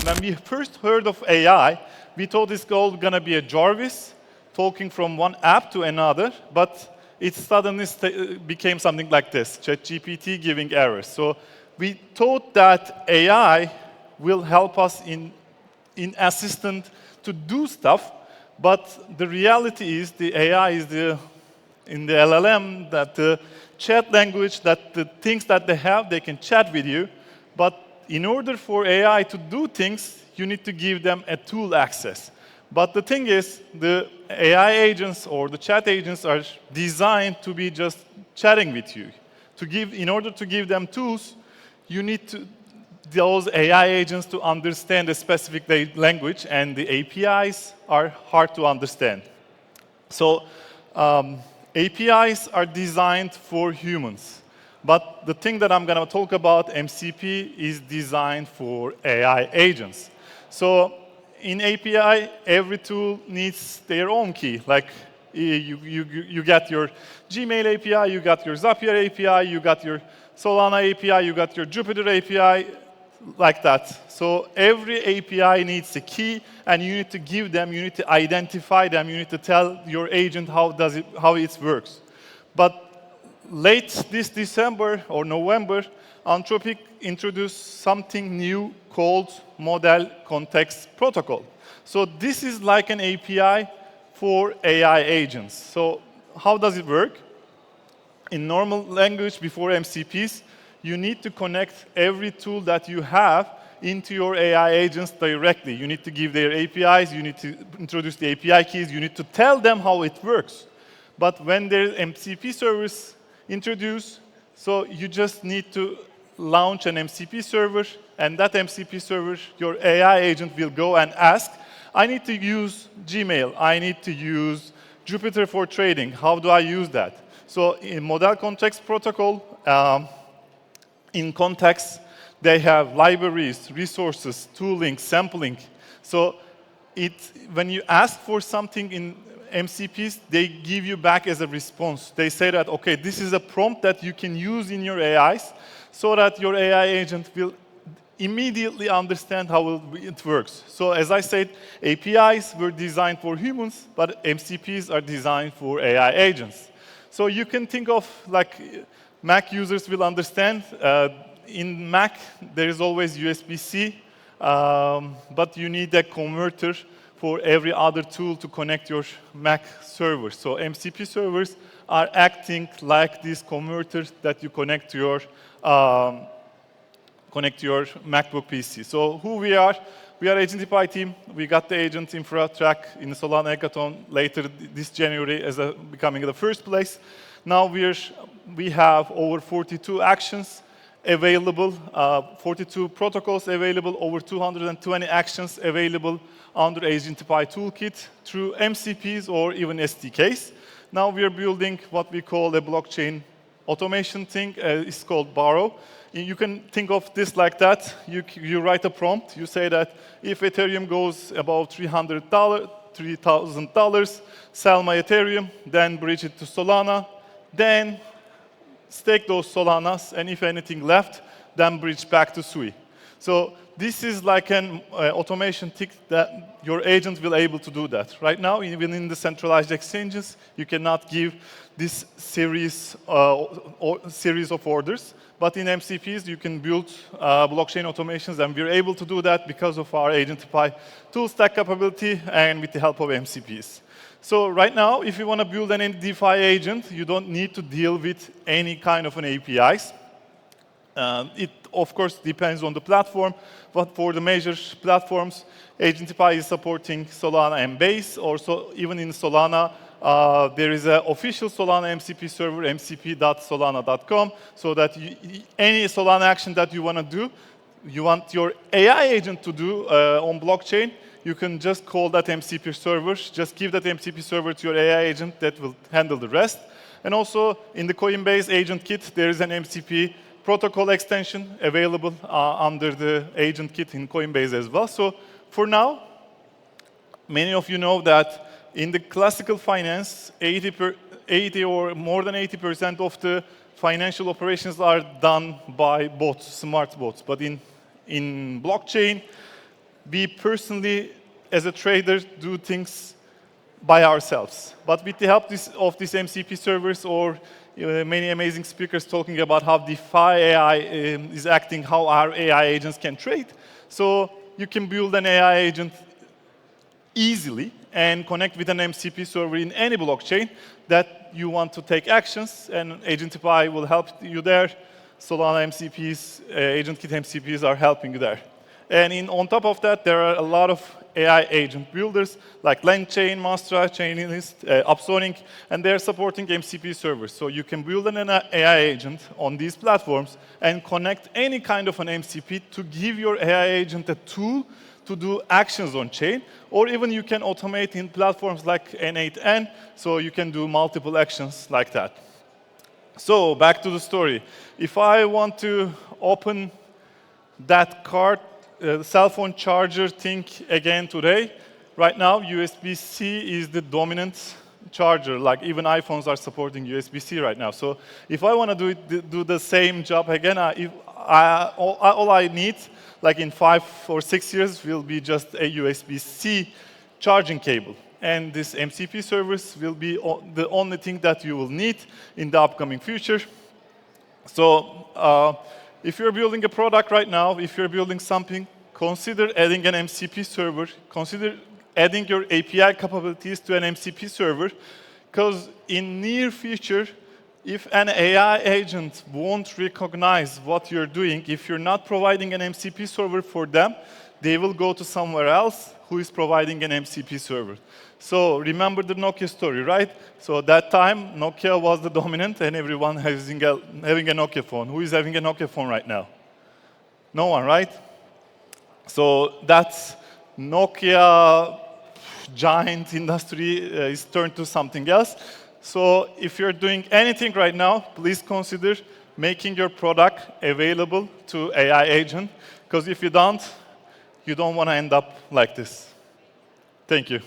when we first heard of AI, we thought it's all gonna be a Jarvis talking from one app to another, but it suddenly became something like this, ChatGPT giving errors. So we thought that AI will help us in assistant to do stuff, but the reality is the AI is in the LLM, that the chat language, that the things that they have, they can chat with you, but in order for AI to do things, you need to give them a tool access. But the thing is, the AI agents or the chat agents are designed to be just chatting with you. In order to give them tools, you need those AI agents to understand a specific language, and the APIs are hard to understand. So APIs are designed for humans. But the thing that I'm going to talk about, MCP, is designed for AI agents. So in API, every tool needs their own key. Like you got your Gmail API, you got your Zapier API, you got your Solana API, you got your Jupyter API, like that. So every API needs a key, and you need to give them, you need to identify them, you need to tell your agent how it works. But late this December or November, Anthropic introduced something new called Model Context Protocol. So this is like an API for AI agents. So how does it work? In normal language, before MCPs, you need to connect every tool that you have into your AI agents directly. You need to give their APIs, you need to introduce the API keys, you need to tell them how it works. But when there's MCP servers introduced, so you just need to launch an MCP server, and that MCP server, your AI agent will go and ask, I need to use Gmail, I need to use Jupyter for trading, how do I use that? So in Model Context Protocol, in context, they have libraries, resources, tooling, sampling. So when you ask for something in MCPs, they give you back as a response. They say that, okay, this is a prompt that you can use in your AIs so that your AI agent will immediately understand how it works. So as I said, APIs were designed for humans, but MCPs are designed for AI agents. So you can think of, like, Mac users will understand, in Mac, there is always USB-C, but you need a converter for every other tool to connect your Mac server. So MCP servers are acting like these converters that you connect to your MacBook PC. So who we are AgentPiy team. We got the agent infra track in the Solana hackathon later this January as becoming the first place. Now we have over 42 actions available, 42 protocols available, over 220 actions available under AgentPiy toolkit through MCPs or even SDKs. Now we are building what we call a blockchain automation thing. It's called Borrow. You can think of this like that. You write a prompt. You say that if Ethereum goes above $3,000, sell my Ethereum, then bridge it to Solana, then stake those Solanas, and if anything left, then bridge back to Sui. So this is like an automation tick that your agent will able to do that. Right now, even in the centralized exchanges, you cannot give this series of orders. But in MCPs, you can build blockchain automations, and we're able to do that because of our AgentPiy tool stack capability and with the help of MCPs. So right now, if you want to build an DeFi agent, you don't need to deal with any kind of an APIs. It, of course, depends on the platform, but for the major platforms, AgentPiy is supporting Solana and Base. Also, even in Solana, there is an official Solana MCP server, mcp.solana.com, so that any Solana action that you want to do, you want your AI agent to do on blockchain, you can just call that MCP server, just give that MCP server to your AI agent that will handle the rest. And also, in the Coinbase agent kit, there is an MCP protocol extension available under the agent kit in Coinbase as well. So for now, many of you know that in the classical finance, 80 or more than 80% of the financial operations are done by bots, smart bots. But in blockchain, we personally, as a trader, do things by ourselves. But with the help of these MCP servers or many amazing speakers talking about how DeFi AI is acting, how our AI agents can trade. So you can build an AI agent easily and connect with an MCP server in any blockchain that you want to take actions, and AgentPiy will help you there. Solana MCPs, AgentKit MCPs are helping you there. And on top of that, there are a lot of AI agent builders like LangChain, Mastra, Chainlist, Upsonic, and they're supporting MCP servers. So you can build an AI agent on these platforms and connect any kind of an MCP to give your AI agent a tool to do actions on chain, or even you can automate in platforms like N8N, so you can do multiple actions like that. So back to the story. If I want to open that card, cell phone charger thing again today, right now USB-C is the dominant charger. Like even iPhones are supporting USB-C right now. So if I want to do the same job again, all I need, like in 5 or 6 years, will be just a USB-C charging cable. And this MCP service will be the only thing that you will need in the upcoming future. So if you're building a product right now, if you're building something, consider adding an MCP server. Consider adding your API capabilities to an MCP server. Because in near future, if an AI agent won't recognize what you're doing, if you're not providing an MCP server for them, they will go to somewhere else who is providing an MCP server. So remember the Nokia story, right? So at that time, Nokia was the dominant and everyone having a Nokia phone. Who is having a Nokia phone right now? No one, right? So that's Nokia giant industry is turned to something else. So if you're doing anything right now, please consider making your product available to AI agent. Because if you don't want to end up like this. Thank you.